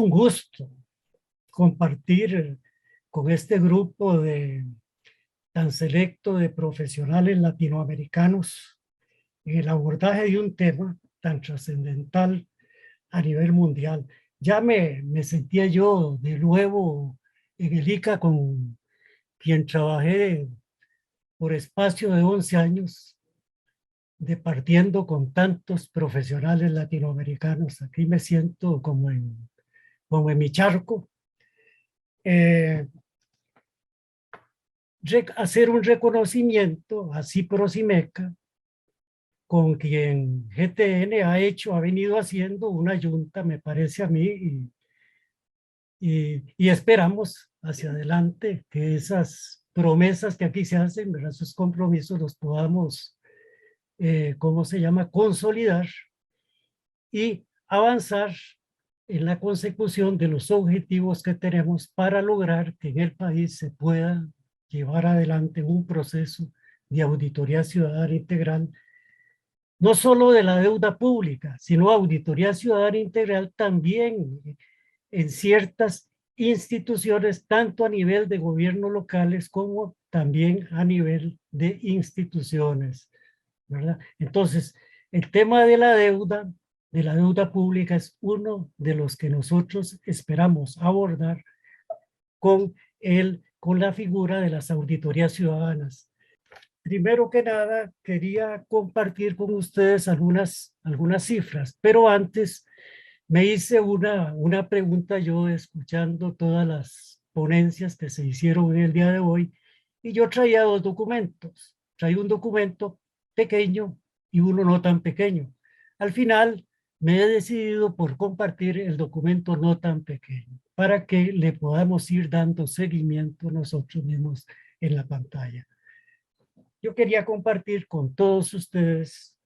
un gusto compartir con este grupo tan selecto de profesionales latinoamericanos en el abordaje de un tema tan trascendental a nivel mundial. Ya me sentía yo de nuevo en el ICA con quien trabajé por espacio de 11 años, departiendo con tantos profesionales latinoamericanos. Aquí me siento como en mi charco. Hacer un reconocimiento a Ciprosimeca, con quien GTN ha venido haciendo una yunta, me parece a mí, y esperamos hacia adelante que esas promesas que aquí se hacen, ¿verdad? Esos compromisos los podamos, ¿cómo se llama?, consolidar y avanzar en la consecución de los objetivos que tenemos para lograr que en el país se pueda llevar adelante un proceso de auditoría ciudadana integral, no solo de la deuda pública, sino auditoría ciudadana integral también en ciertas instituciones, tanto a nivel de gobiernos locales como también a nivel de instituciones, ¿verdad? Entonces, el tema de la deuda pública es uno de los que nosotros esperamos abordar con la figura de las auditorías ciudadanas. Primero que nada, quería compartir con ustedes algunas cifras, pero antes me hice una pregunta yo escuchando todas las ponencias que se hicieron en el día de hoy, y yo traía dos documentos. Traía un documento pequeño y uno no tan pequeño. Al final me he decidido por compartir el documento no tan pequeño, para que le podamos ir dando seguimiento nosotros mismos en la pantalla. Yo quería compartir con todos ustedes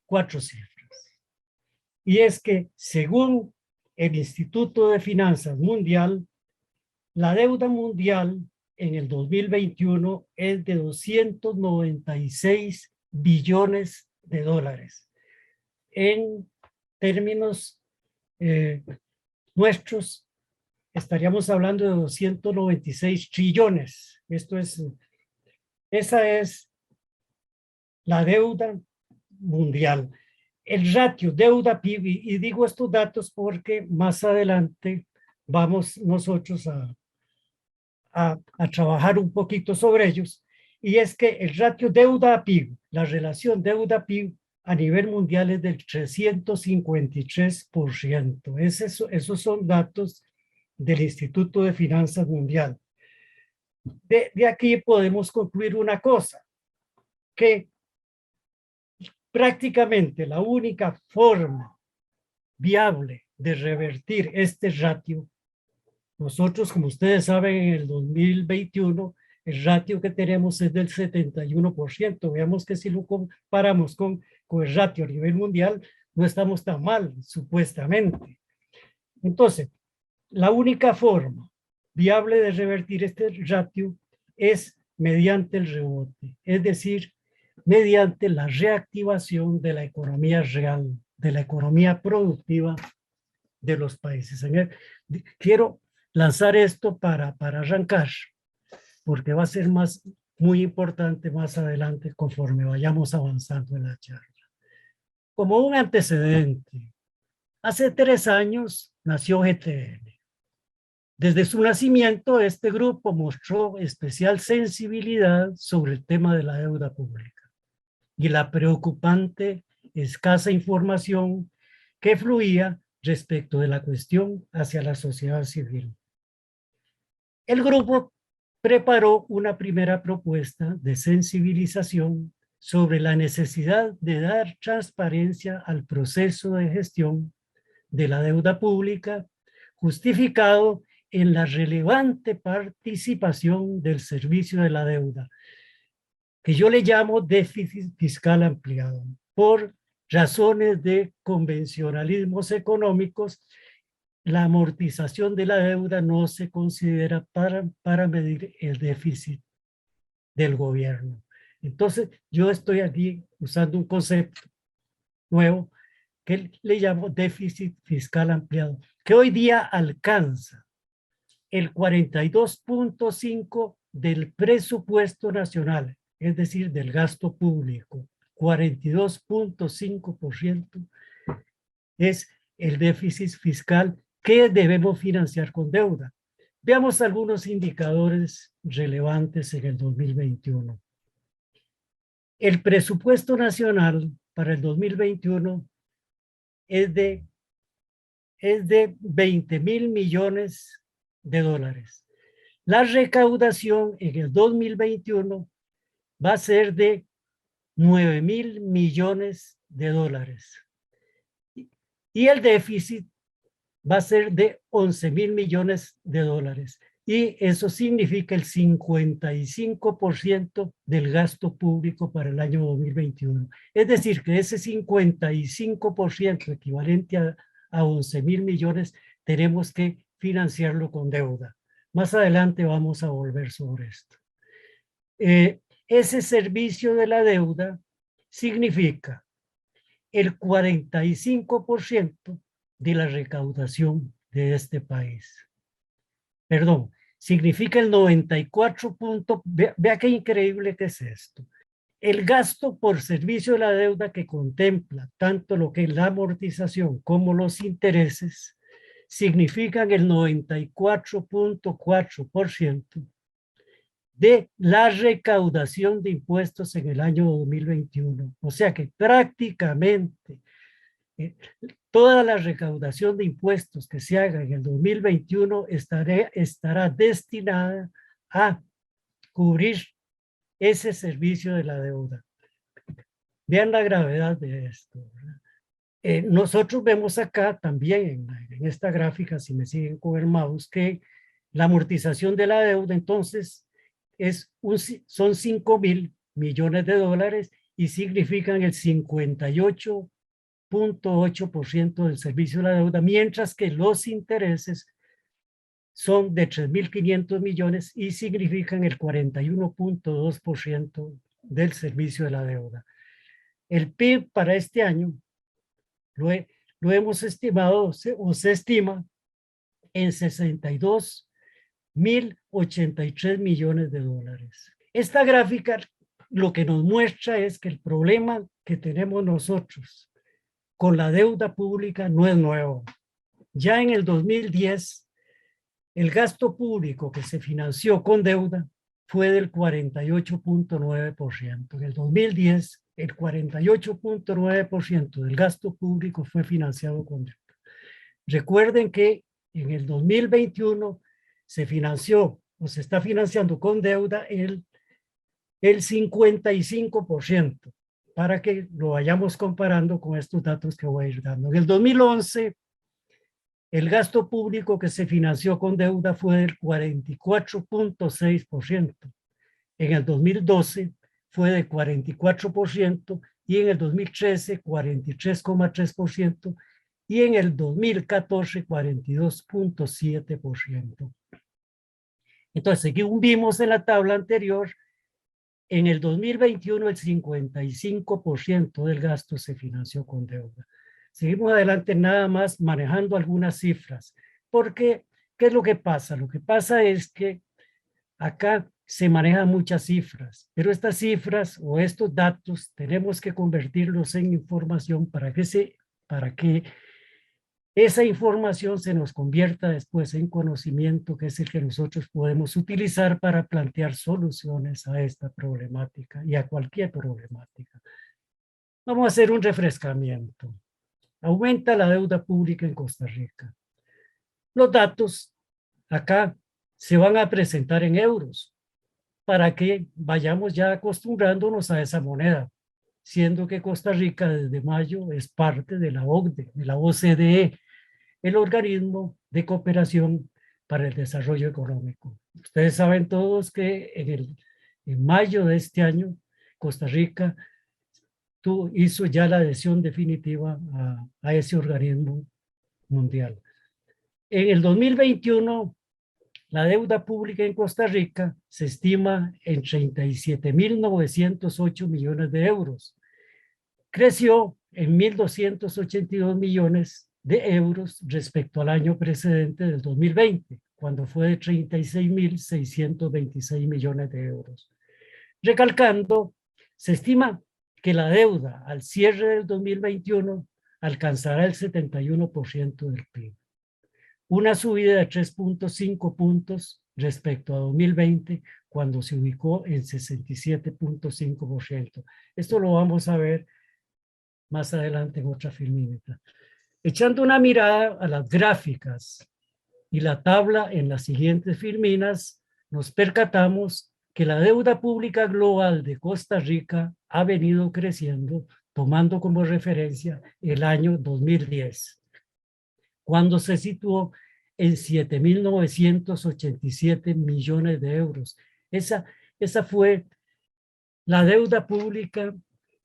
4 cifras. Y es que, según el Instituto de Finanzas Mundial, la deuda mundial en el 2021 es de 296 billones de dólares. En términos nuestros, estaríamos hablando de 296 trillones. Esa es la deuda mundial. El ratio deuda-PIB, y digo estos datos porque más adelante vamos nosotros a trabajar un poquito sobre ellos, y es que el ratio deuda-PIB, la relación deuda-PIB a nivel mundial es del 353%. Esos son datos del Instituto de Finanzas Mundial. De aquí podemos concluir una cosa, que prácticamente la única forma viable de revertir este ratio, nosotros, como ustedes saben, en el 2021, el ratio que tenemos es del 71%. Veamos que si lo comparamos con el ratio a nivel mundial, no estamos tan mal, supuestamente. Entonces, la única forma viable de revertir este ratio es mediante el rebote, es decir, mediante la reactivación de la economía real, de la economía productiva de los países. Quiero lanzar esto para arrancar, porque va a ser muy importante más adelante conforme vayamos avanzando en la charla. Como un antecedente, hace 3 años nació GTN. Desde su nacimiento, este grupo mostró especial sensibilidad sobre el tema de la deuda pública y la preocupante escasa información que fluía respecto de la cuestión hacia la sociedad civil. El grupo preparó una primera propuesta de sensibilización sobre la necesidad de dar transparencia al proceso de gestión de la deuda pública, justificado en la relevante participación del servicio de la deuda, que yo le llamo déficit fiscal ampliado, por razones de convencionalismos económicos. La amortización de la deuda no se considera para medir el déficit del gobierno. Entonces, yo estoy aquí usando un concepto nuevo que le llamo déficit fiscal ampliado, que hoy día alcanza el 42.5% del presupuesto nacional, es decir, del gasto público. 42.5% es el déficit fiscal que debemos financiar con deuda. Veamos algunos indicadores relevantes en el 2021. El presupuesto nacional para el 2021 es de 20.000 millones de dólares. La recaudación en el 2021 va a ser de 9.000 millones de dólares. Y el déficit va a ser de 11.000 millones de dólares. Y eso significa el 55% del gasto público para el año 2021. Es decir, que ese 55% equivalente a 11.000 millones tenemos que financiarlo con deuda. Más adelante vamos a volver sobre esto. Ese servicio de la deuda significa el 45% de la recaudación de este país. Perdón, significa el 94%. Vea qué increíble que es esto. El gasto por servicio de la deuda, que contempla tanto lo que es la amortización como los intereses, significan el 94.4% de la recaudación de impuestos en el año 2021. O sea que prácticamente toda la recaudación de impuestos que se haga en el 2021 estará destinada a cubrir ese servicio de la deuda. Vean la gravedad de esto. Nosotros vemos acá también en esta gráfica, si me siguen con el mouse, que la amortización de la deuda entonces son 5.000 millones de dólares y significan el 58.8% del servicio de la deuda, mientras que los intereses son de 3.500 millones y significan el 41.2% del servicio de la deuda. El PIB para este año lo hemos estimado o se estima en 62.083 millones de dólares. Esta gráfica lo que nos muestra es que el problema que tenemos nosotros con la deuda pública no es nuevo. Ya en el 2010, el gasto público que se financió con deuda fue del 48.9%. En el 2010, el 48.9% del gasto público fue financiado con deuda. Recuerden que en el 2021 se financió o se está financiando con deuda el 55%, para que lo vayamos comparando con estos datos que voy a ir dando. En el 2011, el gasto público que se financió con deuda fue del 44.6%. En el 2012 fue de 44% y en el 2013 43.3% y en el 2014 42.7%. Entonces, según vimos en la tabla anterior, en el 2021 el 55% del gasto se financió con deuda. Seguimos adelante nada más manejando algunas cifras, porque ¿qué es lo que pasa? Lo que pasa es que acá se manejan muchas cifras, pero estas cifras o estos datos tenemos que convertirlos en información para que esa información se nos convierta después en conocimiento, que es el que nosotros podemos utilizar para plantear soluciones a esta problemática y a cualquier problemática. Vamos a hacer un refrescamiento. Aumenta la deuda pública en Costa Rica. Los datos acá se van a presentar en euros para que vayamos ya acostumbrándonos a esa moneda, siendo que Costa Rica desde mayo es parte de la OCDE, de la OCDE, el Organismo de Cooperación para el Desarrollo Económico. Ustedes saben todos que en mayo de este año, Costa Rica hizo ya la adhesión definitiva a ese organismo mundial. En el 2021, la deuda pública en Costa Rica se estima en 37.908 millones de euros. Creció en 1.282 millones de euros respecto al año precedente del 2020, cuando fue de 36.626 millones de euros. Recalcando, se estima que la deuda al cierre del 2021 alcanzará el 71% del PIB. Una subida de 3.5 puntos respecto a 2020, cuando se ubicó en 67.5%. Esto lo vamos a ver más adelante en otra filmímetra. Echando una mirada a las gráficas y la tabla en las siguientes filminas, nos percatamos que la deuda pública global de Costa Rica ha venido creciendo, tomando como referencia el año 2010, cuando se situó en 7.987 millones de euros. Esa fue la deuda pública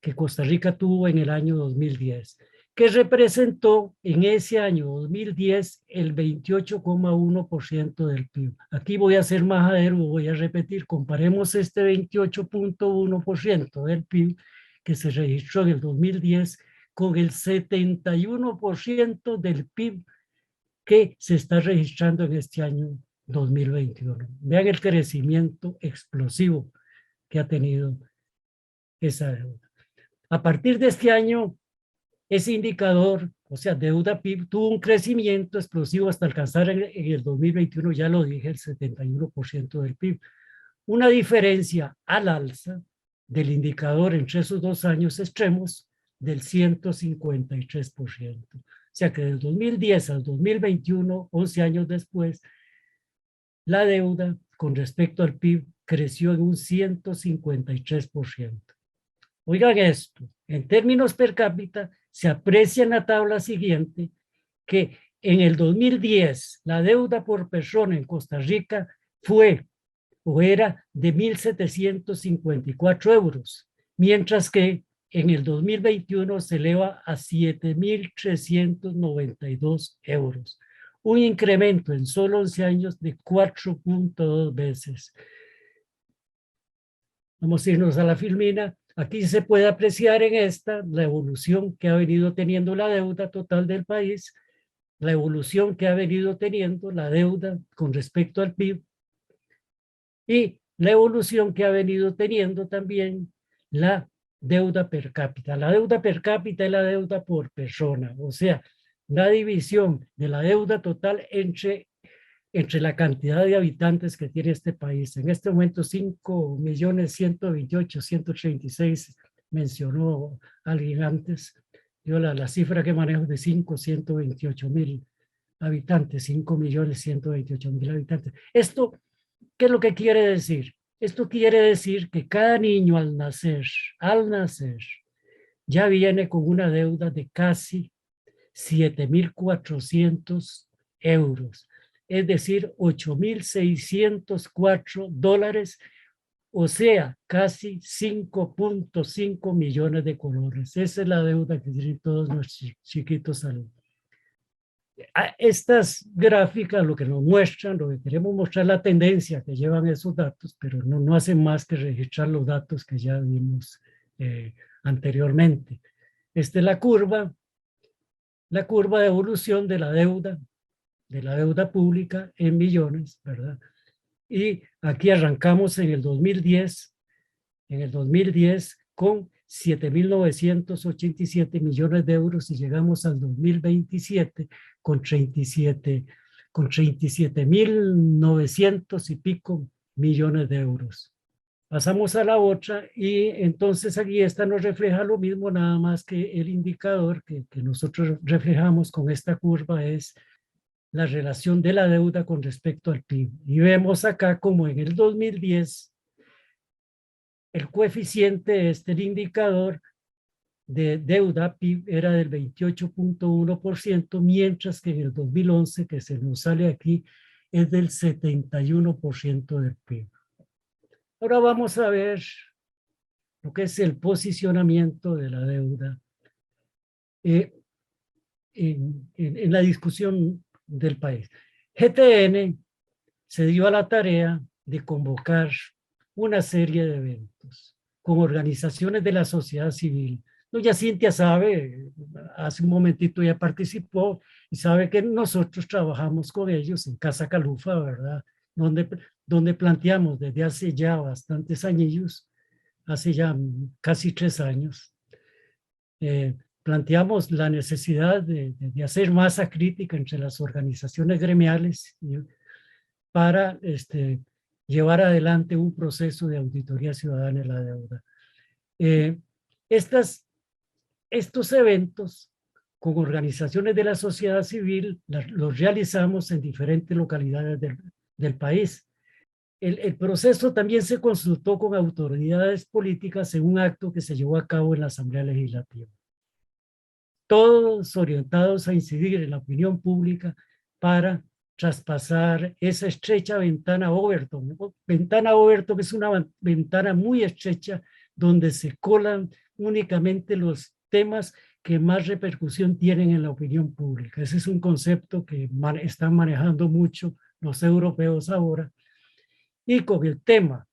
que Costa Rica tuvo en el año 2010, que representó en ese año 2010 el 28,1% del PIB. Aquí voy a ser majadero, voy a repetir, comparemos este 28,1% del PIB que se registró en el 2010 con el 71% del PIB que se está registrando en este año 2021. Vean el crecimiento explosivo que ha tenido esa deuda. A partir de este año, ese indicador, o sea, deuda PIB, tuvo un crecimiento explosivo hasta alcanzar en el 2021, ya lo dije, el 71% del PIB. Una diferencia al alza del indicador entre esos 2 años extremos del 153%. O sea que del 2010 al 2021, 11 años después, la deuda con respecto al PIB creció en un 153%. Oigan esto, en términos per cápita, se aprecia en la tabla siguiente que en el 2010 la deuda por persona en Costa Rica fue o era de 1.754 euros, mientras que en el 2021 se eleva a 7.392 euros, un incremento en solo 11 años de 4.2 veces. Vamos a irnos a la filmina. Aquí se puede apreciar en esta la evolución que ha venido teniendo la deuda total del país, la evolución que ha venido teniendo la deuda con respecto al PIB y la evolución que ha venido teniendo también la deuda per cápita. La deuda per cápita es la deuda por persona, o sea, la división de la deuda total entre la cantidad de habitantes que tiene este país. En este momento 5.128.136 mencionó alguien antes. Yo la cifra que manejo de 5.128.000 habitantes, 5.128.000 habitantes. Esto, ¿qué es lo que quiere decir? Esto quiere decir que cada niño al nacer, ya viene con una deuda de casi 7.400 euros, es decir, 8.604 dólares, o sea, casi 5.5 millones de colones. Esa es la deuda que tienen todos nuestros chiquitos alumnos. Estas gráficas lo que nos muestran, lo que queremos mostrar, la tendencia que llevan esos datos, pero no hacen más que registrar los datos que ya vimos anteriormente. Esta es la curva de evolución de la deuda pública en millones, ¿verdad? Y aquí arrancamos en el 2010 con 7.987 millones de euros y llegamos al 2027 con 37.900 y pico millones de euros. Pasamos a la otra y entonces aquí esta nos refleja lo mismo, nada más que el indicador que nosotros reflejamos con esta curva es la relación de la deuda con respecto al PIB. Y vemos acá como en el 2010 el coeficiente, el indicador de deuda PIB era del 28.1%, mientras que en el 2011, que se nos sale aquí, es del 71% del PIB. Ahora vamos a ver lo que es el posicionamiento de la deuda en la discusión del país. GTN se dio a la tarea de convocar una serie de eventos con organizaciones de la sociedad civil, Doña Cintia sabe, hace un momentito ya participó y sabe que nosotros trabajamos con ellos en Casa Calufa, ¿verdad? Donde, donde planteamos desde hace ya bastantes años, hace ya casi 3 años, planteamos la necesidad de hacer masa crítica entre las organizaciones gremiales para llevar adelante un proceso de auditoría ciudadana en la deuda. Eh, estas, estos eventos con organizaciones de la sociedad civil los realizamos en diferentes localidades del país. El proceso también se consultó con autoridades políticas en un acto que se llevó a cabo en la Asamblea Legislativa. Todos orientados a incidir en la opinión pública para traspasar esa estrecha ventana Overton. Ventana Overton es una ventana muy estrecha donde se colan únicamente los temas que más repercusión tienen en la opinión pública. Ese es un concepto que están manejando mucho los europeos ahora. Y con el tema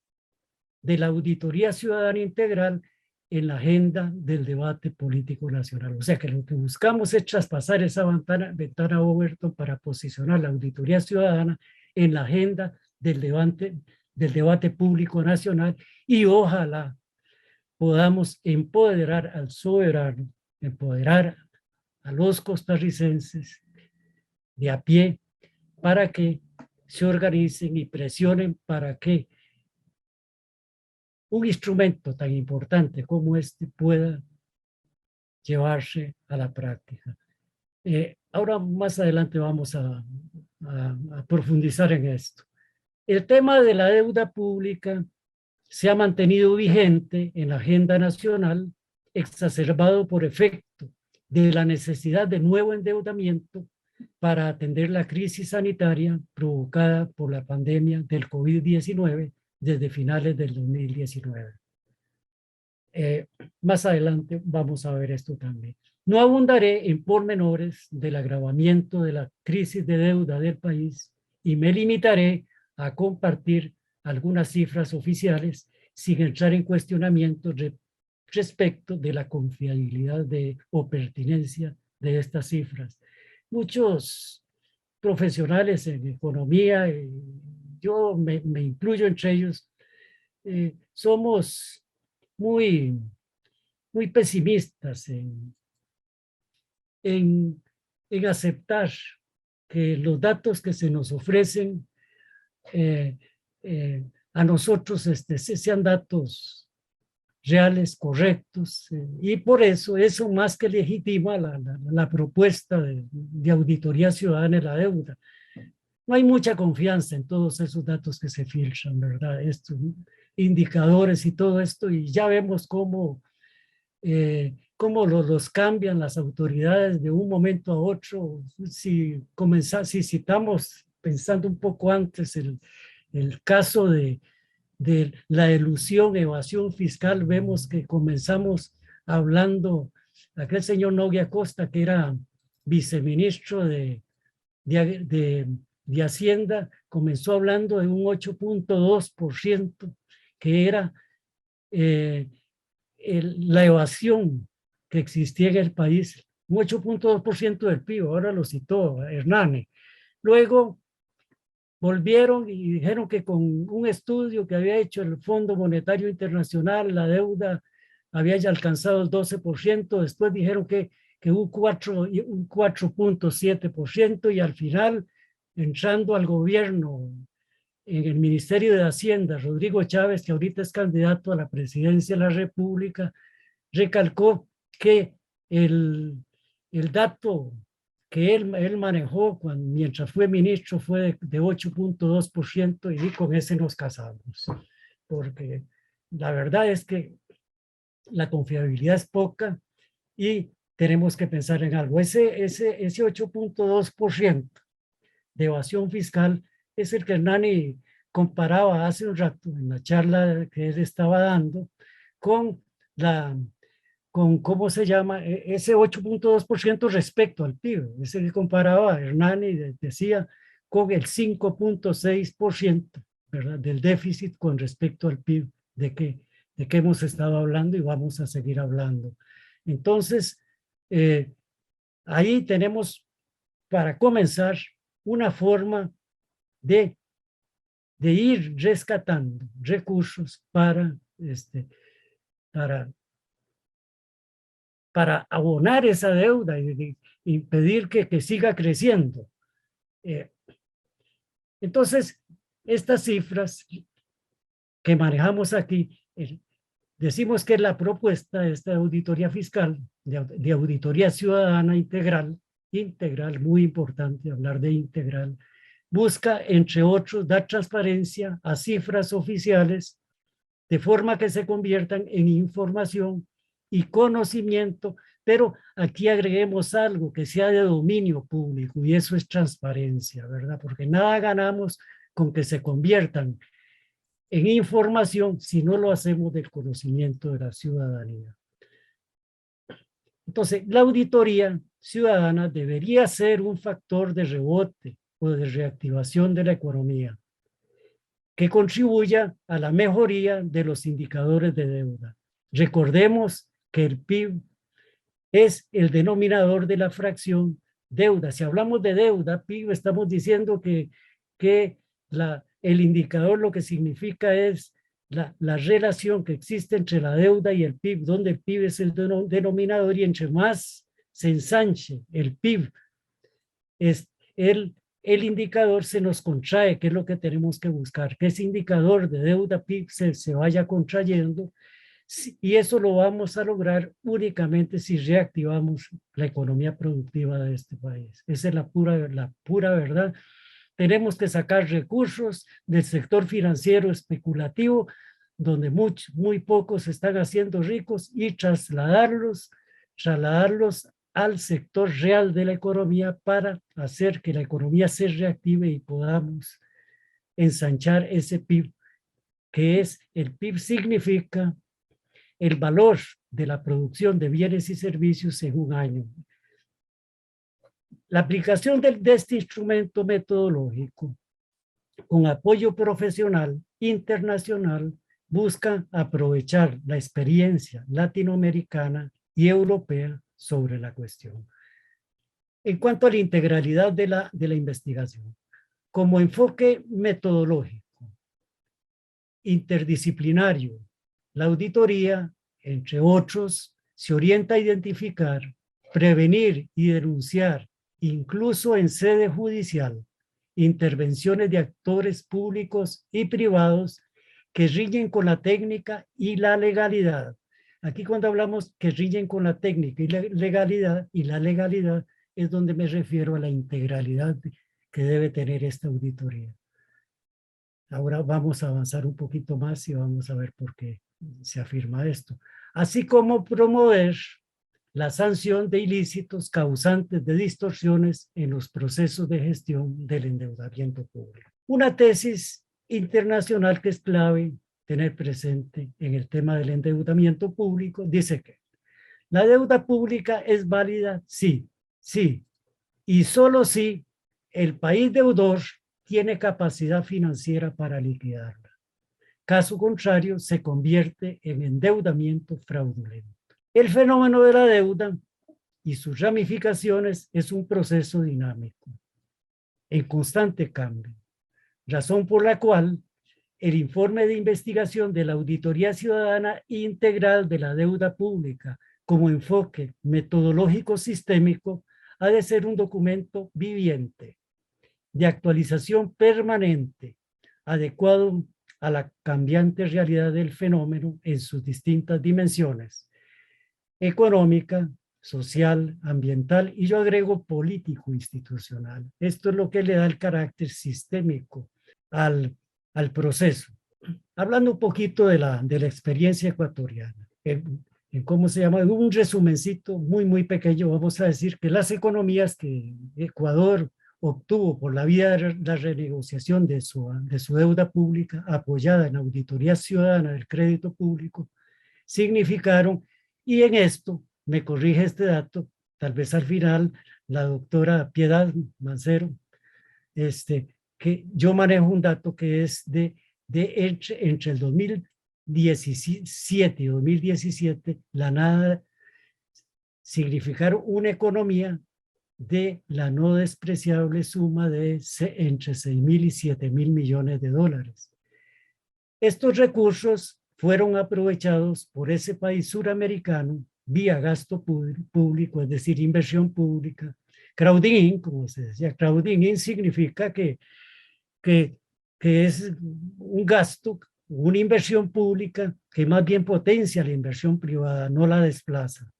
de la auditoría ciudadana integral en la agenda del debate político nacional. O sea que lo que buscamos es traspasar esa ventana Overton para posicionar la auditoría ciudadana en la agenda del debate público nacional y ojalá podamos empoderar al soberano, empoderar a los costarricenses de a pie para que se organicen y presionen para que un instrumento tan importante como este pueda llevarse a la práctica. Ahora más adelante vamos a profundizar en esto. El tema de la deuda pública se ha mantenido vigente en la agenda nacional, exacerbado por efecto de la necesidad de nuevo endeudamiento para atender la crisis sanitaria provocada por la pandemia del COVID-19 desde finales del 2019. Más adelante vamos a ver esto también. No abundaré en pormenores del agravamiento de la crisis de deuda del país y me limitaré a compartir algunas cifras oficiales sin entrar en cuestionamiento respecto de la confiabilidad o pertinencia de estas cifras. Muchos profesionales en economía, yo me incluyo entre ellos, somos muy, muy pesimistas en, en aceptar que los datos que se nos ofrecen a nosotros sean datos reales, correctos, y por eso más que legitima la propuesta de auditoría ciudadana de la deuda. No hay mucha confianza en todos esos datos que se filtran, ¿verdad? Estos indicadores y todo esto, y ya vemos cómo los cambian las autoridades de un momento a otro. Si citamos, pensando un poco antes, el caso de la elusión, evasión fiscal, vemos que comenzamos hablando, aquel señor Nogui Costa, que era viceministro de Hacienda, comenzó hablando de un 8.2%, que era la evasión que existía en el país, un 8.2% del PIB, ahora lo citó Hernández. Luego volvieron y dijeron que con un estudio que había hecho el Fondo Monetario Internacional, la deuda había ya alcanzado el 12%, después dijeron que un 4.7%, y al final, entrando al gobierno en el Ministerio de Hacienda, Rodrigo Chávez, que ahorita es candidato a la presidencia de la República, recalcó que el dato que él manejó mientras fue ministro fue de 8.2%, y con ese nos casamos, porque la verdad es que la confiabilidad es poca y tenemos que pensar en algo. Ese 8.2% de evasión fiscal es el que Hernani comparaba hace un rato en la charla que él estaba dando con ¿cómo se llama? Ese 8.2% respecto al PIB. Ese que comparaba Hernani, decía, con el 5.6%, ¿verdad?, del déficit con respecto al PIB, de que hemos estado hablando y vamos a seguir hablando. Entonces, ahí tenemos, para comenzar, una forma de ir rescatando recursos para abonar esa deuda y impedir que siga creciendo. Entonces, estas cifras que manejamos aquí, decimos que la propuesta de esta auditoría fiscal, de auditoría ciudadana integral, muy importante hablar de integral, busca, entre otros, dar transparencia a cifras oficiales de forma que se conviertan en información y conocimiento, pero aquí agreguemos algo que sea de dominio público, y eso es transparencia, ¿verdad? Porque nada ganamos con que se conviertan en información si no lo hacemos del conocimiento de la ciudadanía. Entonces, la auditoría ciudadana debería ser un factor de rebote o de reactivación de la economía que contribuya a la mejoría de los indicadores de deuda. Recordemos que el PIB es el denominador de la fracción deuda. Si hablamos de deuda, PIB, estamos diciendo que el indicador lo que significa es la relación que existe entre la deuda y el PIB, donde el PIB es el denominador y entre más se ensanche el PIB, el indicador se nos contrae, que es lo que tenemos que buscar, que ese indicador de deuda PIB se vaya contrayendo, y eso lo vamos a lograr únicamente si reactivamos la economía productiva de este país. Esa es la pura verdad. Tenemos que sacar recursos del sector financiero especulativo, donde muy pocos se están haciendo ricos, y trasladarlos al sector real de la economía para hacer que la economía se reactive y podamos ensanchar ese PIB, que es el PIB significa el valor de la producción de bienes y servicios en un año. La aplicación de este instrumento metodológico con apoyo profesional internacional busca aprovechar la experiencia latinoamericana y europea sobre la cuestión. En cuanto a la integralidad de la investigación, como enfoque metodológico, interdisciplinario, la auditoría, entre otros, se orienta a identificar, prevenir y denunciar, incluso en sede judicial, intervenciones de actores públicos y privados que riñen con la técnica y la legalidad. Aquí cuando hablamos que riñen con la técnica y la legalidad es donde me refiero a la integralidad que debe tener esta auditoría. Ahora vamos a avanzar un poquito más y vamos a ver por qué se afirma esto. Así como promover la sanción de ilícitos causantes de distorsiones en los procesos de gestión del endeudamiento público. Una tesis internacional que es clave tener presente en el tema del endeudamiento público dice que la deuda pública es válida, sí, y solo si el país deudor tiene capacidad financiera para liquidarla. Caso contrario, se convierte en endeudamiento fraudulento. El fenómeno de la deuda y sus ramificaciones es un proceso dinámico, en constante cambio, razón por la cual el informe de investigación de la Auditoría Ciudadana Integral de la Deuda Pública como enfoque metodológico sistémico ha de ser un documento viviente, de actualización permanente, adecuado a la cambiante realidad del fenómeno en sus distintas dimensiones: económica, social, ambiental, y yo agrego político institucional. Esto es lo que le da el carácter sistémico al proceso. Hablando un poquito de la experiencia ecuatoriana, en cómo se llama, un resumencito muy pequeño, vamos a decir que las economías que Ecuador obtuvo por la vía de la renegociación de su deuda pública apoyada en la Auditoría Ciudadana del Crédito Público significaron, y en esto me corrige este dato, tal vez al final la doctora Piedad Mancero, que yo manejo un dato que es de entre el 2017 y 2017, la nada significaron una economía de la no despreciable suma de entre 6.000 y 7.000 millones de dólares. Estos recursos fueron aprovechados por ese país suramericano vía gasto público, es decir, inversión pública. Crowding in, como se decía, crowding in significa que es un gasto, una inversión pública que más bien potencia la inversión privada, no la desplaza.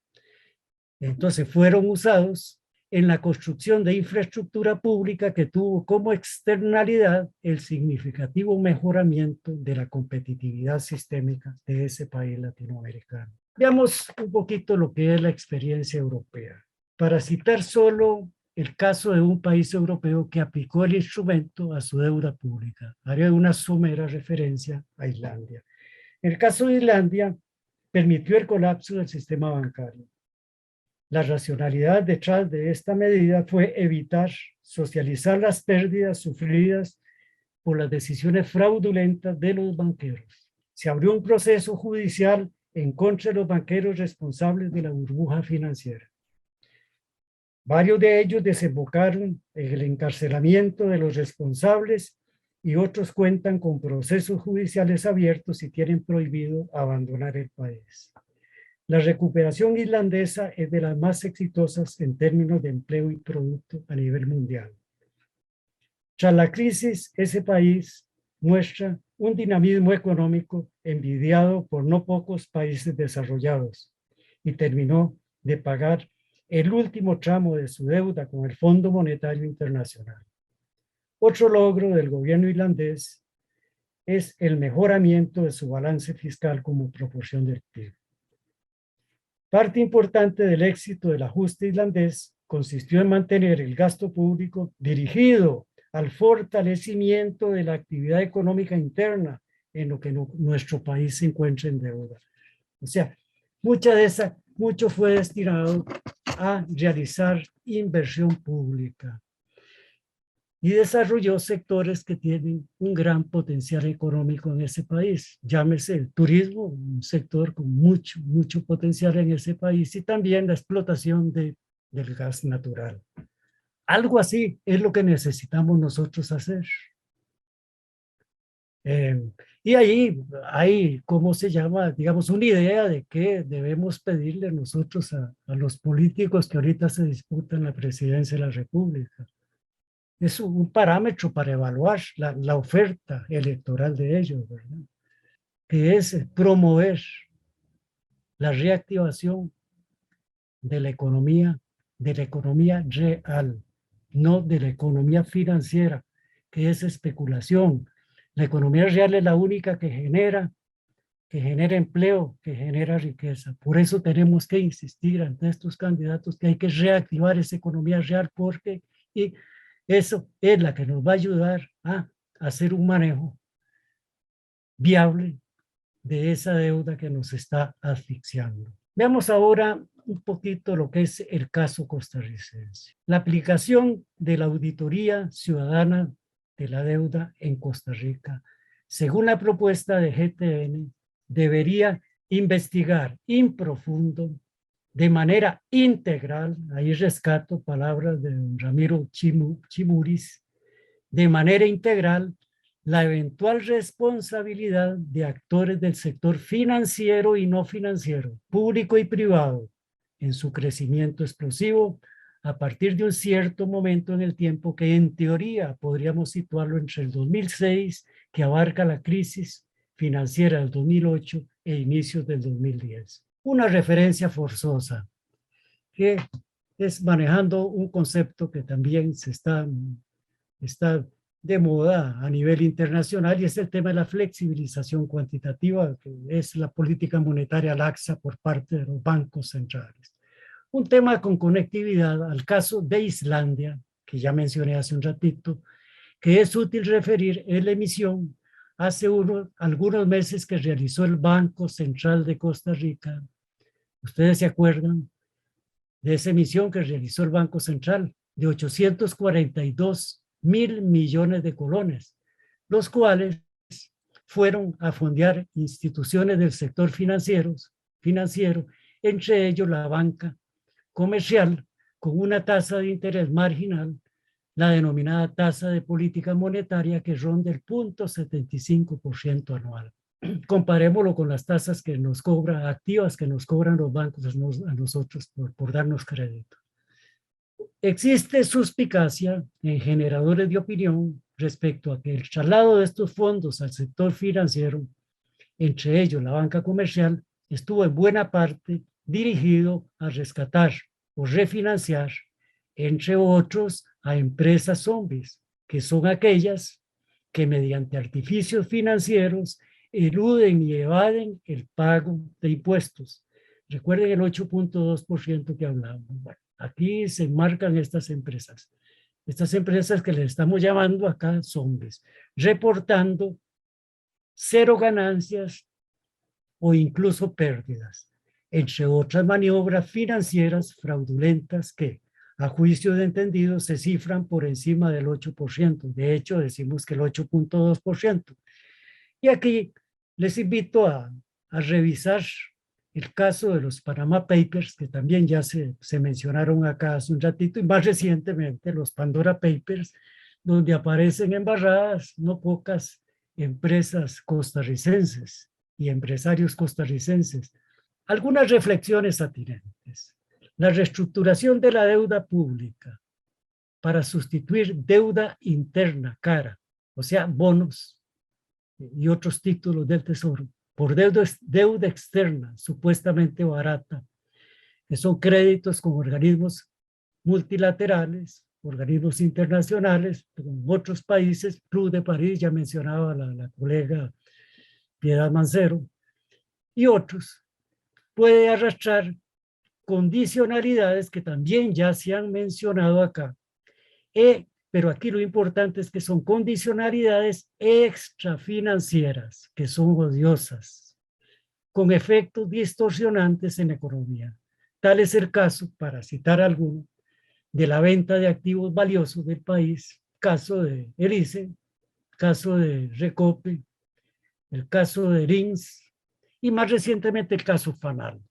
Entonces fueron usados en la construcción de infraestructura pública que tuvo como externalidad el significativo mejoramiento de la competitividad sistémica de ese país latinoamericano. Veamos un poquito lo que es la experiencia europea. Para citar solo el caso de un país europeo que aplicó el instrumento a su deuda pública. Haré una somera referencia a Islandia. En el caso de Islandia, permitió el colapso del sistema bancario. La racionalidad detrás de esta medida fue evitar socializar las pérdidas sufridas por las decisiones fraudulentas de los banqueros. Se abrió un proceso judicial en contra de los banqueros responsables de la burbuja financiera. Varios de ellos desembocaron en el encarcelamiento de los responsables y otros cuentan con procesos judiciales abiertos y tienen prohibido abandonar el país. La recuperación islandesa es de las más exitosas en términos de empleo y producto a nivel mundial. Tras la crisis, ese país muestra un dinamismo económico envidiado por no pocos países desarrollados y terminó de pagar el último tramo de su deuda con el Fondo Monetario Internacional. Otro logro del gobierno islandés es el mejoramiento de su balance fiscal como proporción del PIB. Parte importante del éxito del ajuste islandés consistió en mantener el gasto público dirigido al fortalecimiento de la actividad económica interna en lo que nuestro país se encuentra en deuda. O sea, mucho fue destinado a realizar inversión pública y desarrolló sectores que tienen un gran potencial económico en ese país. Llámese el turismo, un sector con mucho potencial en ese país, y también la explotación del gas natural. Algo así es lo que necesitamos nosotros hacer. Y ahí hay, ¿cómo se llama? Digamos, una idea de qué debemos pedirle nosotros a los políticos que ahorita se disputan la presidencia de la República. Es un parámetro para evaluar la oferta electoral de ellos, ¿verdad? Que es promover la reactivación de la economía real, no de la economía financiera, que es especulación. La economía real es la única que genera empleo, que genera riqueza. Por eso tenemos que insistir ante estos candidatos que hay que reactivar esa economía real, porque eso es la que nos va a ayudar a hacer un manejo viable de esa deuda que nos está asfixiando. Veamos ahora un poquito lo que es el caso costarricense. La aplicación de la auditoría ciudadana de la deuda en Costa Rica, según la propuesta de GTN, debería investigar en profundo, de manera integral, ahí rescato palabras de don Ramiro Chimuris, de manera integral, la eventual responsabilidad de actores del sector financiero y no financiero, público y privado, en su crecimiento explosivo a partir de un cierto momento en el tiempo que en teoría podríamos situarlo entre el 2006, que abarca la crisis financiera del 2008 e inicios del 2010. Una referencia forzosa que es manejando un concepto que también está de moda a nivel internacional, y es el tema de la flexibilización cuantitativa, que es la política monetaria laxa por parte de los bancos centrales. Un tema con conectividad al caso de Islandia, que ya mencioné hace un ratito, que es útil referir en la emisión hace algunos meses que realizó el Banco Central de Costa Rica. ¿Ustedes se acuerdan de esa emisión que realizó el Banco Central de 842.000 millones de colones, los cuales fueron a fondear instituciones del sector financiero, entre ellos la banca comercial con una tasa de interés marginal, la denominada tasa de política monetaria, que ronda el 0.75% anual. Comparémoslo con las tasas que nos cobran, activas que nos cobran los bancos a nosotros por darnos crédito. Existe suspicacia en generadores de opinión respecto a que el traslado de estos fondos al sector financiero, entre ellos la banca comercial, estuvo en buena parte dirigido a rescatar o refinanciar, entre otros, a empresas zombies, que son aquellas que mediante artificios financieros eluden y evaden el pago de impuestos. Recuerden el 8.2% que hablamos. Bueno, aquí se enmarcan estas empresas que le estamos llamando acá zombies, reportando cero ganancias o incluso pérdidas, entre otras maniobras financieras fraudulentas que, a juicio de entendidos, se cifran por encima del 8%. De hecho, decimos que el 8.2%. Y aquí les invito a revisar el caso de los Panama Papers, que también ya se mencionaron acá hace un ratito, y más recientemente los Pandora Papers, donde aparecen embarradas no pocas empresas costarricenses y empresarios costarricenses. Algunas reflexiones atinentes. La reestructuración de la deuda pública para sustituir deuda interna cara, o sea, bonos y otros títulos del Tesoro, por deuda externa supuestamente barata, que son créditos con organismos multilaterales, organismos internacionales, con otros países, Club de París, ya mencionaba la colega Piedad Mancero, y otros, puede arrastrar condicionalidades que también ya se han mencionado acá, pero aquí lo importante es que son condicionalidades extrafinancieras, que son odiosas, con efectos distorsionantes en la economía. Tal es el caso, para citar alguno, de la venta de activos valiosos del país, caso de ELICE, caso de Recope, el caso de RINS y más recientemente el caso FANAL,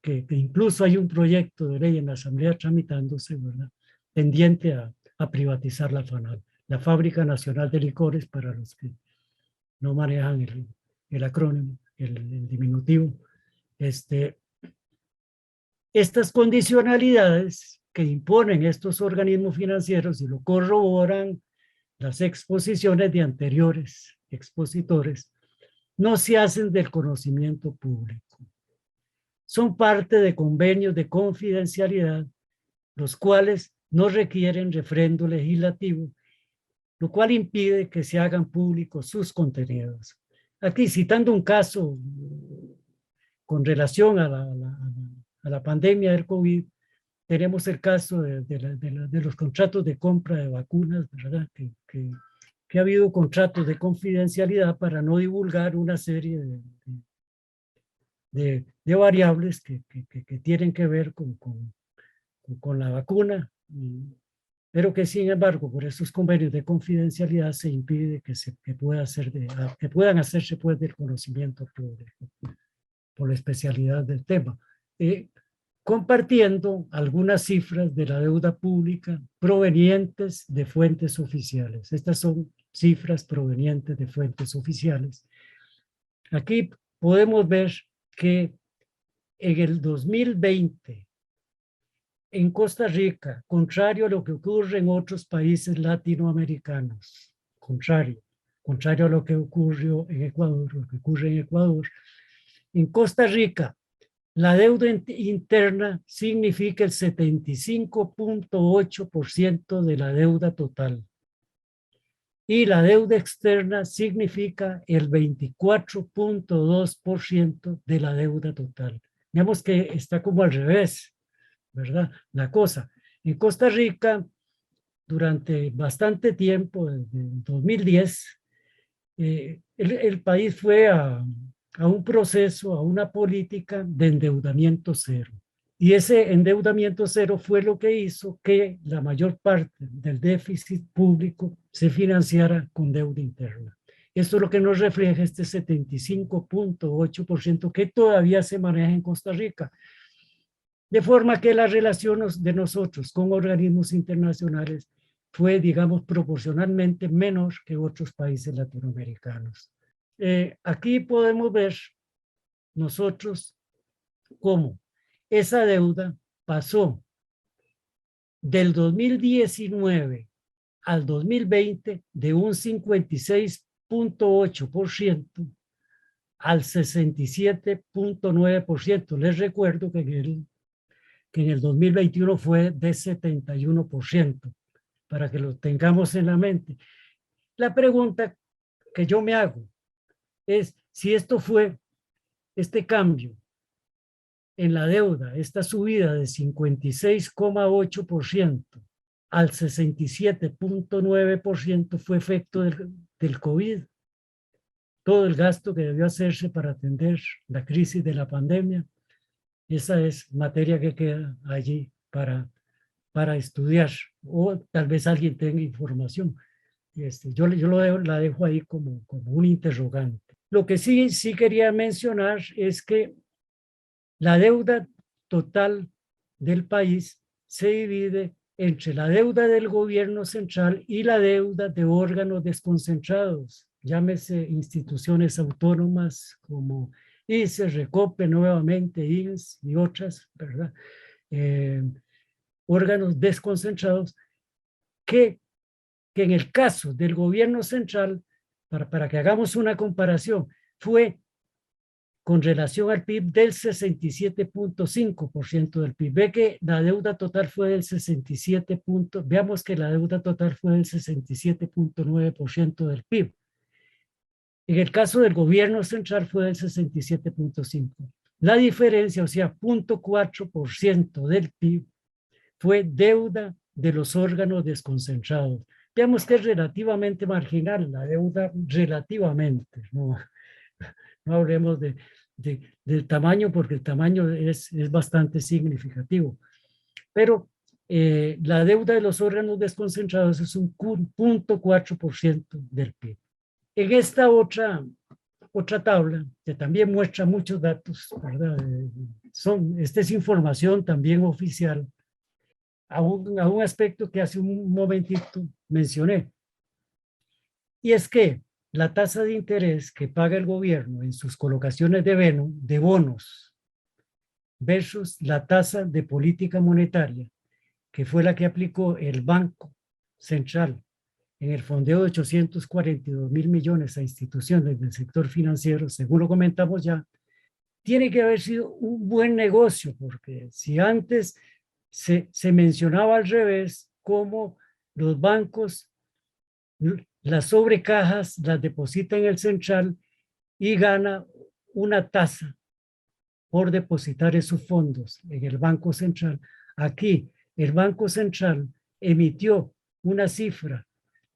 que incluso hay un proyecto de ley en la Asamblea tramitándose, ¿verdad?, pendiente a privatizar la FANAL, la Fábrica Nacional de Licores, para los que no manejan el acrónimo, el diminutivo. Estas condicionalidades que imponen estos organismos financieros, y lo corroboran las exposiciones de anteriores expositores, no se hacen del conocimiento público. Son parte de convenios de confidencialidad, los cuales no requieren refrendo legislativo, lo cual impide que se hagan públicos sus contenidos. Aquí, citando un caso con relación a la pandemia del COVID, tenemos el caso de los contratos de compra de vacunas, ¿verdad?, que ha habido contratos de confidencialidad para no divulgar una serie de variables que tienen que ver con la vacuna, pero que sin embargo por esos convenios de confidencialidad se impide que puedan hacerse pues del conocimiento público por la especialidad del tema. Compartiendo algunas cifras de la deuda pública provenientes de fuentes oficiales. Estas son cifras provenientes de fuentes oficiales. Aquí podemos ver que en el 2020, en Costa Rica, contrario a lo que ocurre en otros países latinoamericanos, contrario a lo que ocurrió en Ecuador, lo que ocurre en Ecuador, en Costa Rica, la deuda interna significa el 75.8% de la deuda total. Y la deuda externa significa el 24.2% de la deuda total. Veamos que está como al revés, ¿verdad?, la cosa. En Costa Rica, durante bastante tiempo, desde 2010, el país fue a un proceso, a una política de endeudamiento cero. Y ese endeudamiento cero fue lo que hizo que la mayor parte del déficit público se financiara con deuda interna. Esto es lo que nos refleja este 75.8% que todavía se maneja en Costa Rica. De forma que la relación de nosotros con organismos internacionales fue, digamos, proporcionalmente menor que otros países latinoamericanos. Aquí podemos ver nosotros cómo esa deuda pasó del 2019 al 2020 de un 56.8% al 67.9%. Les recuerdo que en el 2021 fue de 71%, para que lo tengamos en la mente. La pregunta que yo me hago es si este cambio en la deuda, esta subida de 56.8% al 67.9% fue efecto del COVID. Todo el gasto que debió hacerse para atender la crisis de la pandemia, esa es materia que queda allí para estudiar, o tal vez alguien tenga información. Yo la dejo ahí como un interrogante. Lo que sí quería mencionar es que la deuda total del país se divide entre la deuda del gobierno central y la deuda de órganos desconcentrados, llámese instituciones autónomas como ICE, Recope, nuevamente INS y otras, ¿verdad? Órganos desconcentrados que en el caso del gobierno central, para que hagamos una comparación, fue con relación al PIB del 67.5% del PIB. Ve que la deuda total fue del 67. Veamos que la deuda total fue del 67.9% del PIB. En el caso del gobierno central fue del 67.5%. La diferencia, o sea, 0.4% del PIB, fue deuda de los órganos desconcentrados. Veamos que es relativamente marginal la deuda, relativamente, no hablemos del tamaño, porque el tamaño es bastante significativo. Pero la deuda de los órganos desconcentrados es un 0.4% del PIB. En esta otra tabla, que también muestra muchos datos, ¿verdad? Esta es información también oficial, a un aspecto que hace un momentito mencioné, y es que la tasa de interés que paga el gobierno en sus colocaciones de bonos versus la tasa de política monetaria, que fue la que aplicó el Banco Central en el fondeo de 842 mil millones a instituciones del sector financiero, según lo comentamos ya, tiene que haber sido un buen negocio, porque si antes se mencionaba al revés, como los bancos las sobrecajas las deposita en el central y gana una tasa por depositar esos fondos en el Banco Central. Aquí el Banco Central emitió una cifra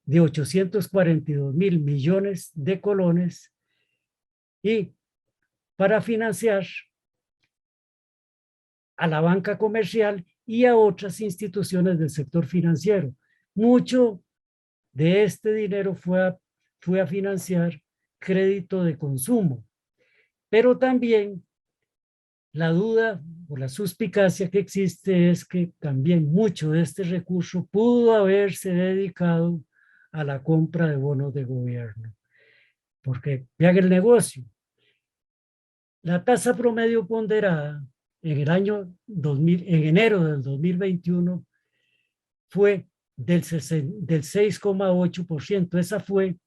de 842 mil millones de colones y para financiar a la banca comercial y a otras instituciones del sector financiero. Mucho de este dinero fue a financiar crédito de consumo, pero también la duda o la suspicacia que existe es que también mucho de este recurso pudo haberse dedicado a la compra de bonos de gobierno, porque vean el negocio. La tasa promedio ponderada en el año 2000, en enero del 2021, fue del 6,8%. Esa fue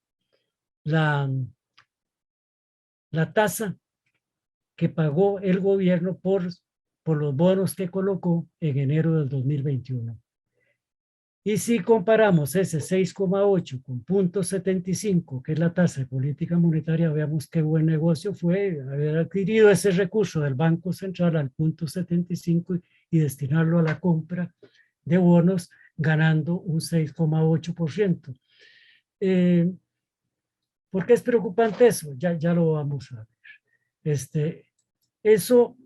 la tasa que pagó el gobierno por los bonos que colocó en enero del 2021. Y si comparamos ese 6,8 con 0.75, que es la tasa de política monetaria, veamos qué buen negocio fue haber adquirido ese recurso del Banco Central al 0.75 y destinarlo a la compra de bonos, ganando un 6,8%. ¿Por qué es preocupante eso? Ya lo vamos a ver. Eso,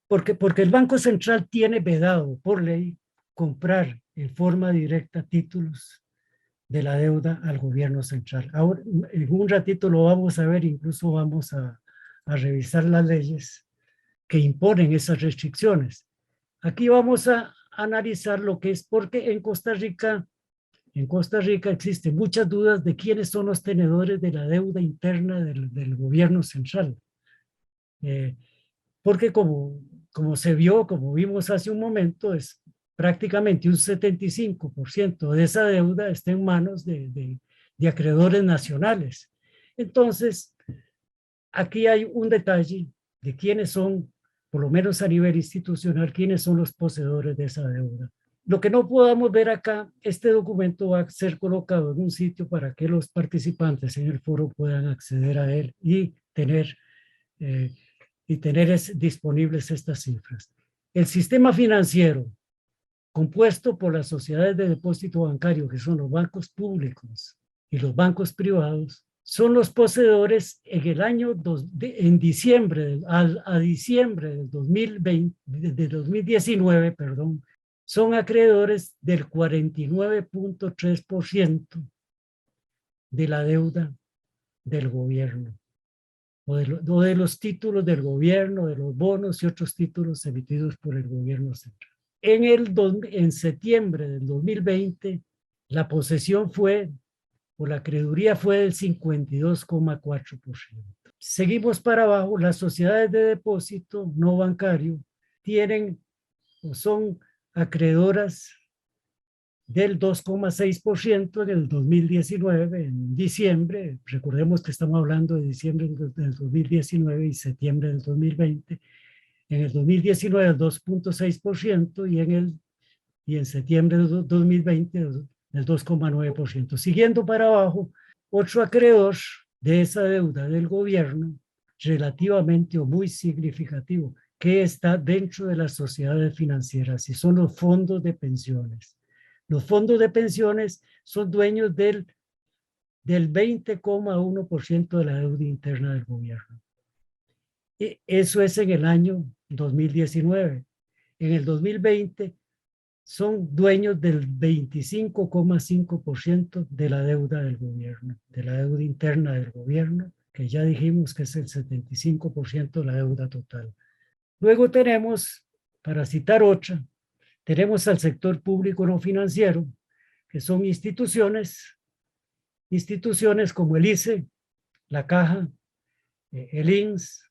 porque el Banco Central tiene vedado por ley comprar en forma directa títulos de la deuda al gobierno central. Ahora, en un ratito lo vamos a ver, incluso vamos a revisar las leyes que imponen esas restricciones. Aquí vamos a analizar lo que es, porque en Costa Rica existen muchas dudas de quiénes son los tenedores de la deuda interna del gobierno central. Porque como se vio, como vimos hace un momento, es prácticamente un 75% de esa deuda está en manos de acreedores nacionales. Entonces, aquí hay un detalle de quiénes son, por lo menos a nivel institucional, quiénes son los poseedores de esa deuda. Lo que no podamos ver acá, este documento va a ser colocado en un sitio para que los participantes en el foro puedan acceder a él eh, y tener disponibles estas cifras. El sistema financiero, compuesto por las sociedades de depósito bancario, que son los bancos públicos y los bancos privados, son los poseedores en el año, en diciembre, a diciembre del 2020, de 2019, perdón, son acreedores del 49.3% de la deuda del gobierno, o de los títulos del gobierno, de los bonos y otros títulos emitidos por el gobierno central. En septiembre del 2020, la posesión fue, o la acreeduría fue del 52,4%. Seguimos para abajo, las sociedades de depósito no bancario tienen o son acreedoras del 2,6% en el 2019, en diciembre. Recordemos que estamos hablando de diciembre del 2019 y septiembre del 2020. En el 2019 el 2,6% y en septiembre del 2020 el 2,9%. Siguiendo para abajo, otro acreedor de esa deuda del gobierno, relativamente o muy significativo, que está dentro de las sociedades financieras y son los fondos de pensiones. Los fondos de pensiones son dueños del 20,1% de la deuda interna del gobierno. Y eso es en el año 2019. En el 2020 son dueños del 25,5% de la deuda del gobierno, de la deuda interna del gobierno, que ya dijimos que es el 75% de la deuda total. Luego tenemos, para citar otra, tenemos al sector público no financiero, que son instituciones como el ICE, la Caja, el INS,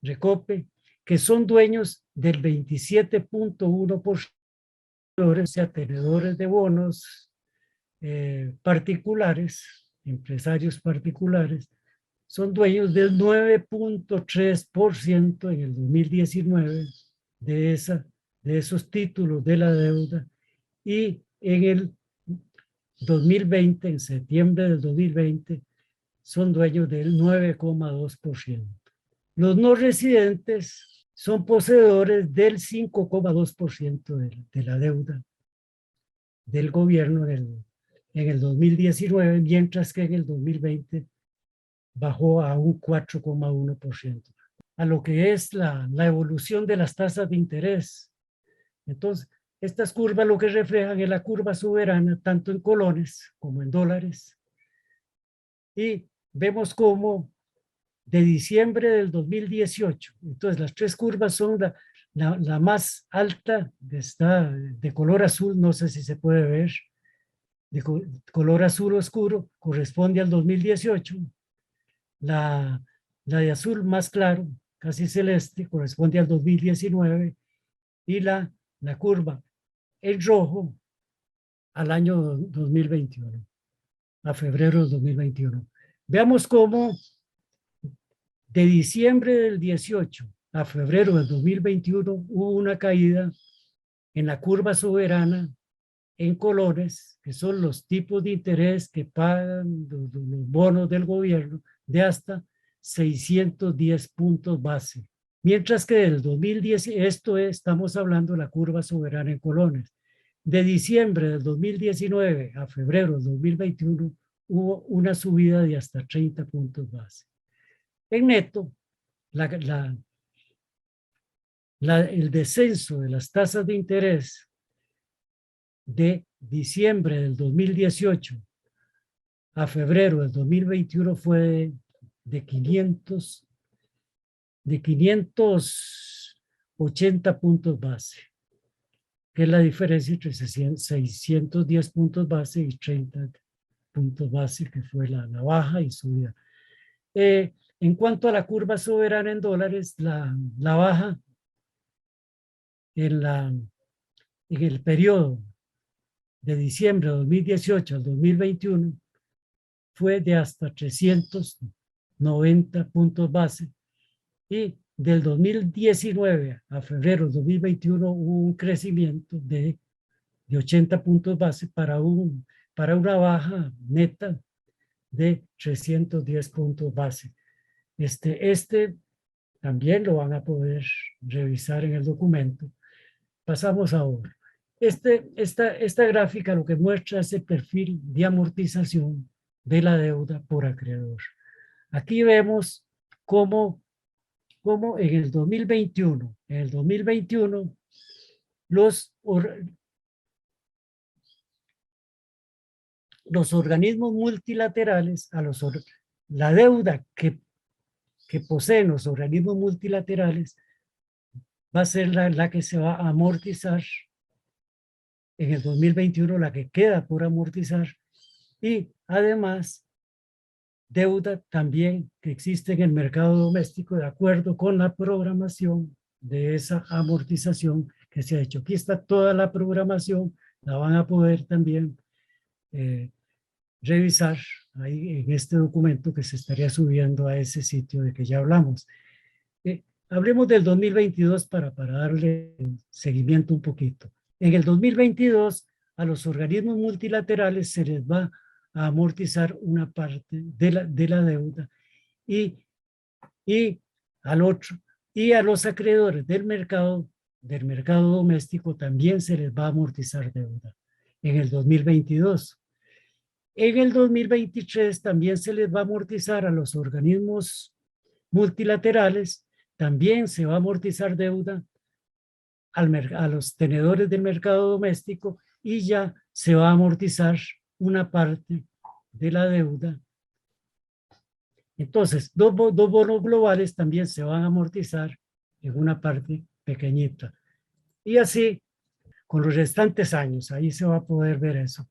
Recope, que son dueños del 27,1%, tenedores de bonos particulares, empresarios particulares, son dueños del 9,3% en el 2019 de esos títulos de la deuda, y en el 2020, en septiembre del 2020, son dueños del 9,2%. Los no residentes son poseedores del 5,2% de la deuda del gobierno en el 2019, mientras que en el 2020 bajó a un 4,1%. A lo que es la evolución de las tasas de interés. Entonces, estas curvas lo que reflejan es la curva soberana, tanto en colones como en dólares. Y vemos cómo de diciembre del 2018, entonces las tres curvas son la más alta, está de color azul, no sé si se puede ver, de color azul oscuro, corresponde al 2018. La de azul más claro, casi celeste, corresponde al 2019. Y la curva en rojo al año 2021, a febrero de 2021. Veamos cómo de diciembre del 18 a febrero del 2021 hubo una caída en la curva soberana en colores, que son los tipos de interés que pagan los bonos del gobierno, de hasta 610 puntos base. Mientras que del 2010, estamos hablando de la curva soberana en colones. De diciembre del 2019 a febrero del 2021 hubo una subida de hasta 30 puntos base. En neto, el descenso de las tasas de interés de diciembre del 2018 a febrero del 2021 fue de 580 puntos base. que es la diferencia entre 610 puntos base y 30 puntos base, que fue la baja y subida. En cuanto a la curva soberana en dólares, la baja en el periodo de diciembre de 2018 al 2021 fue de hasta 390 puntos base, y del 2019 a febrero de 2021 hubo un crecimiento de 80 puntos base para una baja neta de 310 puntos base. Este también lo van a poder revisar en el documento. Pasamos ahora. Esta gráfica lo que muestra es el perfil de amortización de la deuda por acreedor. Aquí vemos cómo en el 2021, los organismos multilaterales, la deuda que poseen los organismos multilaterales va a ser la que se va a amortizar en el 2021, la que queda por amortizar, y además deuda también que existe en el mercado doméstico de acuerdo con la programación de esa amortización que se ha hecho. Aquí está toda la programación, la van a poder también revisar ahí en este documento que se estaría subiendo a ese sitio de que ya hablamos. Hablemos del 2022 para darle seguimiento un poquito. En el 2022 a los organismos multilaterales se les va a amortizar una parte de la deuda, y a los acreedores del mercado doméstico también se les va a amortizar deuda en el 2022. En el 2023 también se les va a amortizar a los organismos multilaterales, también se va a amortizar deuda a los tenedores del mercado doméstico, y ya se va a amortizar una parte de la deuda. Entonces, dos bonos globales también se van a amortizar en una parte pequeñita. Y así con los restantes años, ahí se va a poder ver eso.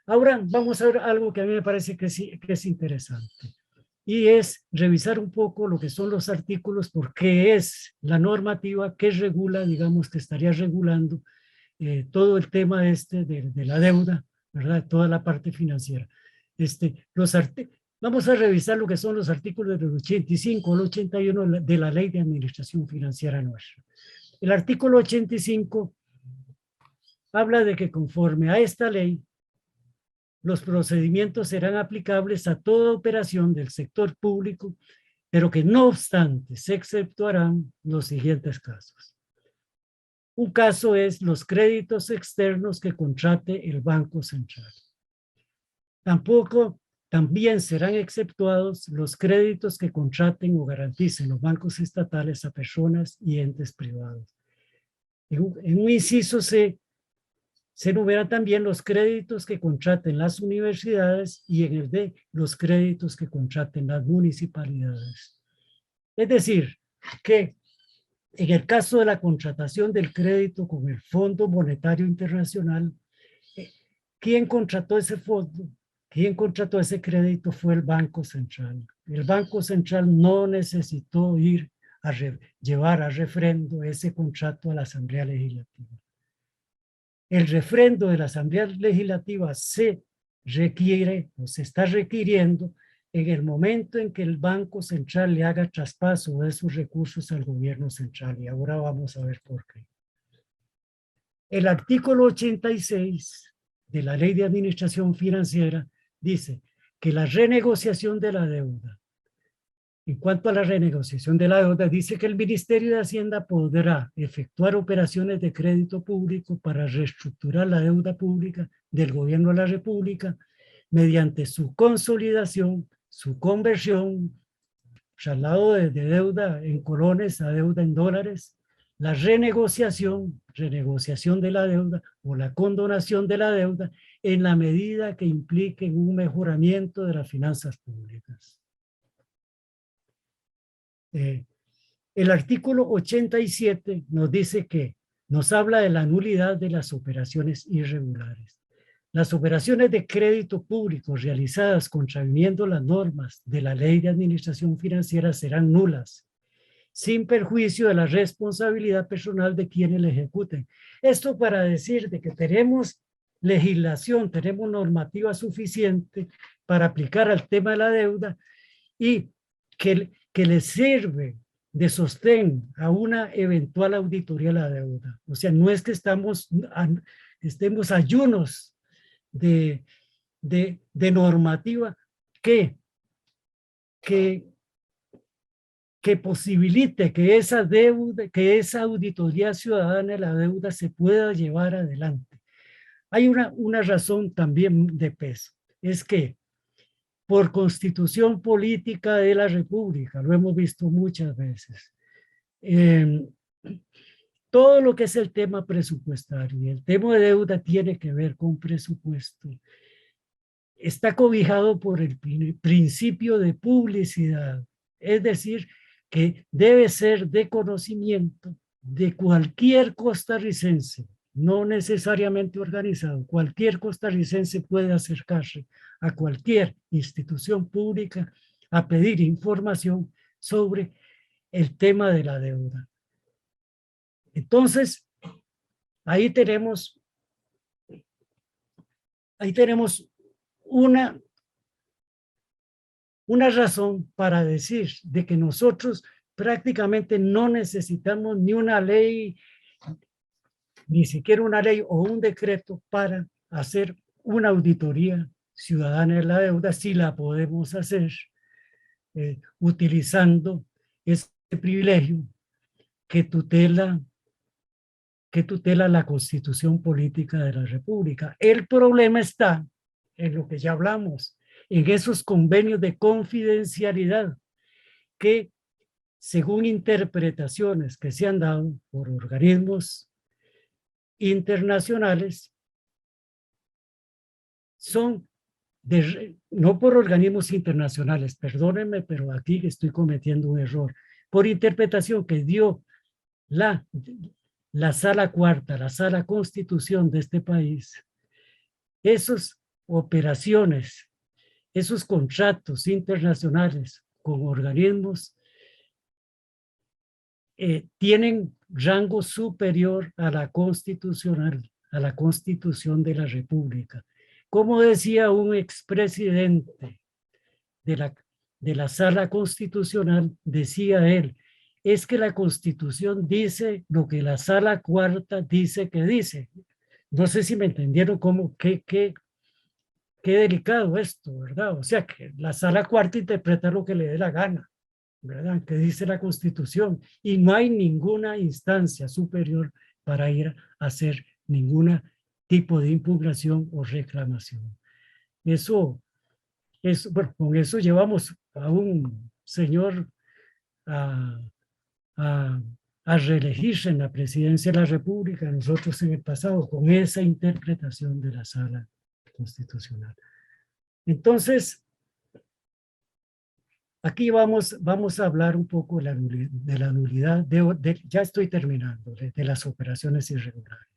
Ahora vamos a ver algo que a mí me parece que es interesante, y es revisar un poco lo que son los artículos, porque es la normativa que regula, digamos, que estaría regulando todo el tema de la deuda, ¿verdad? Toda la parte financiera. Vamos a revisar lo que son los artículos del 85 al 81 de la Ley de Administración Financiera nuestra. El artículo 85 habla de que conforme a esta ley, los procedimientos serán aplicables a toda operación del sector público, pero que no obstante se exceptuarán los siguientes casos. Un caso es los créditos externos que contrate el Banco Central. También serán exceptuados los créditos que contraten o garanticen los bancos estatales a personas y entes privados. En un inciso C, se enumeran también los créditos que contraten las universidades, y en el D, los créditos que contraten las municipalidades. Es decir, que en el caso de la contratación del crédito con el Fondo Monetario Internacional, ¿quién contrató ese fondo? ¿Quién contrató ese crédito? Fue el Banco Central. El Banco Central no necesitó ir a llevar a refrendo ese contrato a la Asamblea Legislativa. El refrendo de la Asamblea Legislativa se requiere o se está requiriendo en el momento en que el Banco Central le haga traspaso de esos recursos al gobierno central, y ahora vamos a ver por qué. El artículo 86 de la Ley de Administración Financiera dice que la renegociación de la deuda, en cuanto a la renegociación de la deuda, dice que el Ministerio de Hacienda podrá efectuar operaciones de crédito público para reestructurar la deuda pública del gobierno de la República mediante su consolidación, su conversión, traslado de deuda en colones a deuda en dólares, la renegociación de la deuda o la condonación de la deuda en la medida que impliquen un mejoramiento de las finanzas públicas. El artículo 87 nos dice que nos habla de la nulidad de las operaciones irregulares. Las operaciones de crédito público realizadas contraviniendo las normas de la Ley de Administración Financiera serán nulas, sin perjuicio de la responsabilidad personal de quienes la ejecuten. Esto para decir de que tenemos legislación, tenemos normativa suficiente para aplicar al tema de la deuda y que le sirve de sostén a una eventual auditoría de la deuda. O sea, no es que estemos ayunos de normativa que posibilite que esa deuda, que esa auditoría ciudadana de la deuda se pueda llevar adelante. Hay una razón también de peso, es que por constitución política de la República, lo hemos visto muchas veces, todo lo que es el tema presupuestario y el tema de deuda tiene que ver con presupuesto. Está cobijado por el principio de publicidad, es decir, que debe ser de conocimiento de cualquier costarricense, no necesariamente organizado. Cualquier costarricense puede acercarse a cualquier institución pública a pedir información sobre el tema de la deuda. Entonces, ahí tenemos una razón para decir de que nosotros prácticamente no necesitamos ni una ley, ni siquiera una ley o un decreto para hacer una auditoría ciudadana de la deuda, si la podemos hacer utilizando ese privilegio que tutela la Constitución Política de la República. El problema está en lo que ya hablamos, en esos convenios de confidencialidad que, según interpretaciones que se han dado por organismos internacionales, son no por organismos internacionales, perdónenme, pero aquí estoy cometiendo un error, por interpretación que dio la Sala Cuarta, la Sala Constitución de este país. Esas operaciones, esos contratos internacionales con organismos tienen rango superior a la constitucional, a la Constitución de la República. Como decía un expresidente de la Sala Constitucional, decía él, es que la Constitución dice lo que la Sala Cuarta dice que dice. No sé si me entendieron qué delicado esto, ¿verdad? O sea, que la Sala Cuarta interpreta lo que le dé la gana, ¿verdad? Que dice la Constitución. Y no hay ninguna instancia superior para ir a hacer ningún tipo de impugnación o reclamación. Bueno, con eso llevamos a un señor a reelegirse en la presidencia de la República, nosotros en el pasado, con esa interpretación de la Sala Constitucional. Entonces, aquí vamos a hablar un poco de la nulidad, ya estoy terminando, de las operaciones irregulares.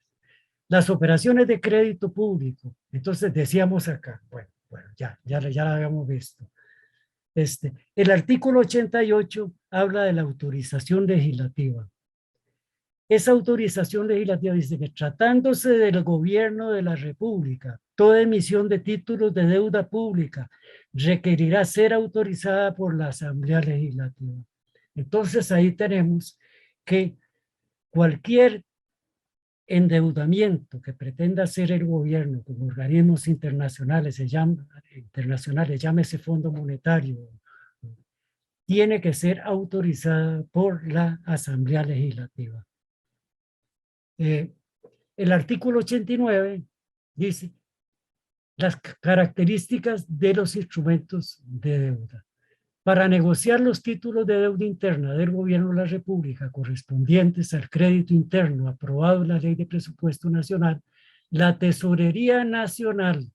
Las operaciones de crédito público, entonces decíamos acá, bueno, ya la habíamos visto. El artículo 88 habla de la autorización legislativa. Esa autorización legislativa dice que tratándose del gobierno de la República, toda emisión de títulos de deuda pública requerirá ser autorizada por la Asamblea Legislativa. Entonces ahí tenemos que cualquier endeudamiento que pretenda hacer el gobierno con organismos internacionales, llámese Fondo Monetario, tiene que ser autorizada por la Asamblea Legislativa. El artículo 89 dice las características de los instrumentos de deuda. Para negociar los títulos de deuda interna del gobierno de la República correspondientes al crédito interno aprobado en la Ley de Presupuesto Nacional, la Tesorería Nacional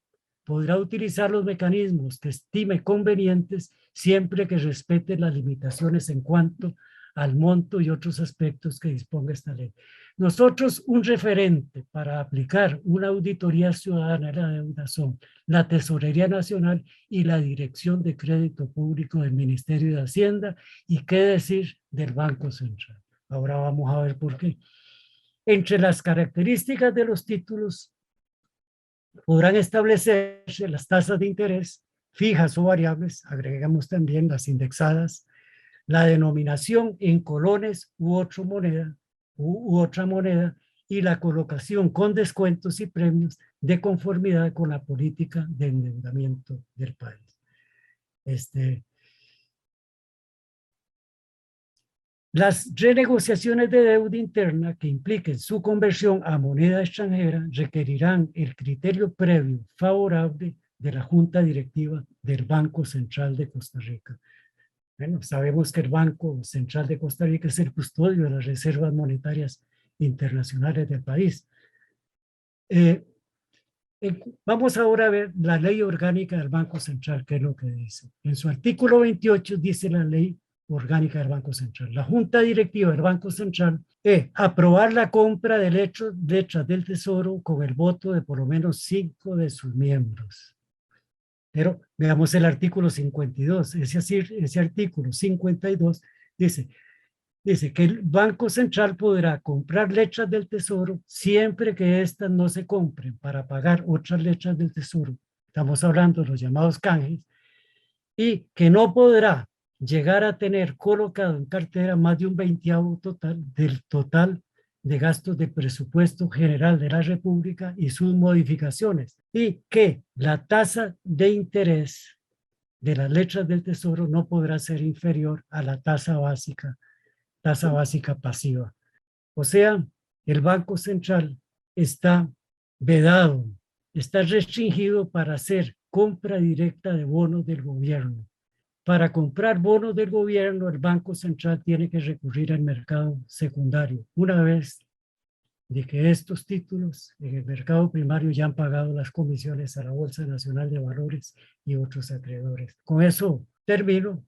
podrá utilizar los mecanismos que estime convenientes siempre que respete las limitaciones en cuanto al monto y otros aspectos que disponga esta ley. Nosotros un referente para aplicar una auditoría ciudadana de la deuda son la Tesorería Nacional y la Dirección de Crédito Público del Ministerio de Hacienda y qué decir del Banco Central. Ahora vamos a ver por qué. Entre las características de los títulos podrán establecerse las tasas de interés fijas o variables, agregamos también las indexadas, la denominación en colones u otra moneda y la colocación con descuentos y premios de conformidad con la política de endeudamiento del país. Las renegociaciones de deuda interna que impliquen su conversión a moneda extranjera requerirán el criterio previo favorable de la Junta Directiva del Banco Central de Costa Rica. Bueno, sabemos que el Banco Central de Costa Rica es el custodio de las reservas monetarias internacionales del país. Vamos ahora a ver la ley orgánica del Banco Central, qué es lo que dice. En su artículo 28 dice la ley orgánica del Banco Central. La Junta Directiva del Banco Central aprobar la compra de letras del Tesoro con el voto de por lo menos 5 de sus miembros. Pero veamos el artículo 52. Ese artículo 52 dice que el Banco Central podrá comprar letras del Tesoro siempre que éstas no se compren para pagar otras letras del Tesoro. Estamos hablando de los llamados canjes. Y que no podrá llegar a tener colocado en cartera más de un 20avo del total de gastos de presupuesto general de la República y sus modificaciones. Y que la tasa de interés de las letras del Tesoro no podrá ser inferior a la tasa básica pasiva. O sea, el Banco Central está vedado, está restringido para hacer compra directa de bonos del gobierno. Para comprar bonos del gobierno, el Banco Central tiene que recurrir al mercado secundario. Una vez de que estos títulos en el mercado primario ya han pagado las comisiones a la Bolsa Nacional de Valores y otros acreedores. Con eso termino.